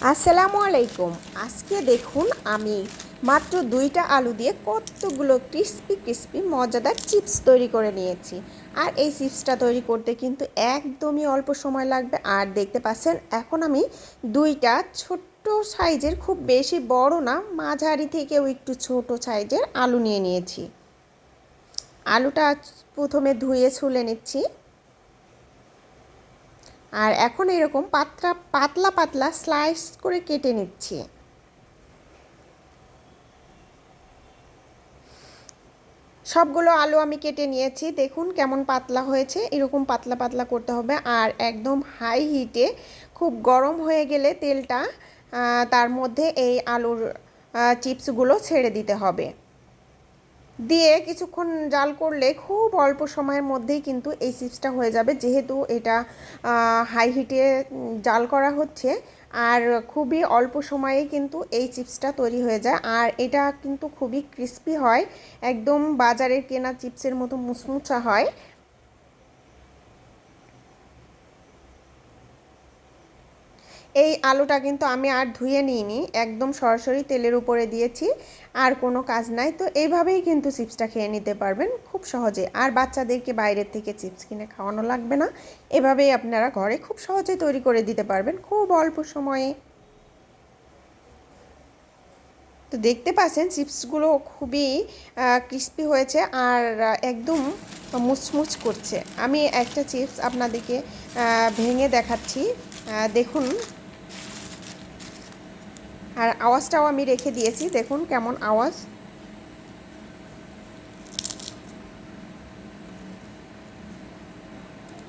আসসালামু আলাইকুম। আজকে দেখুন আমি মাত্র 2টা আলু দিয়ে কতগুলো ক্রিস্পি ক্রিস্পি মজাদার চিপস তৈরি করে নিয়েছি। আর এই চিপসটা তৈরি করতে কিন্তু একদমই অল্প সময় লাগবে। আর দেখতে পাচ্ছেন এখন আমি 2টা ছোট্ট সাইজের, খুব বেশি বড় না, মাঝারি থেকেও একটু ছোট সাইজের আলু নিয়ে নিয়েছি। আলুটা প্রথমে ধুয়ে ছুলে নিচ্ছি। আর এখন এরকম পাতলা পাতলা স্লাইস করে কেটে নিচ্ছি। সবগুলো আলু আমি কেটে নিয়েছি। দেখুন কেমন পাতলা হয়েছে, এরকম পাতলা পাতলা করতে হবে। আর একদম হাই হিটে খুব গরম হয়ে গেলে তেলটা তার মধ্যে এই আলুর চিপসগুলো ছেড়ে দিতে হবে। দিয়ে কিছুক্ষণ জাল করলে খুব অল্প সময়ের মধ্যেই কিন্তু এই চিপসটা হয়ে যাবে, যেহেতু এটা হাই হিটে জাল করা হচ্ছে। আর খুবই অল্প সময়েই কিন্তু এই চিপসটা তৈরি হয়ে যায়। আর এটা কিন্তু খুবই ক্রিস্পি হয়, একদম বাজারের কেনা চিপসের মতো মুচমুচা হয়। এই আলুটা কিন্তু আমি আর ধুয়ে নিইনি, একদম সরাসরি তেলের উপরে দিয়েছি। আর কোনো কাজ নাই, তো এইভাবেই কিন্তু চিপসটা খেয়ে নিতে পারবেন খুব সহজে। আর বাচ্চাদেরকে বাইরের থেকে চিপস কিনে খাওয়ানো লাগবে না, এভাবেই আপনারা ঘরে খুব সহজে তৈরি করে দিতে পারবেন খুব অল্প সময়ে। তো দেখতে পাচ্ছেন চিপসগুলো খুবই ক্রিস্পি হয়েছে আর একদম মুচমুচ করছে। আমি একটা চিপস আপনাদেরকে ভেঙে দেখাচ্ছি, দেখুন। আর আওয়াজটাও আমি রেখে দিয়েছি, দেখুন কেমন আওয়াজ।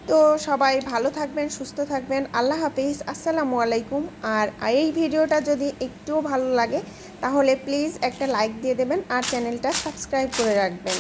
তো সবাই ভালো থাকবেন, সুস্থ থাকবেন। আল্লাহ হাফিজ, আসসালামু আলাইকুম। আর এই ভিডিওটা যদি একটুও ভালো লাগে তাহলে প্লিজ একটা লাইক দিয়ে দেবেন আর চ্যানেলটা সাবস্ক্রাইব করে রাখবেন।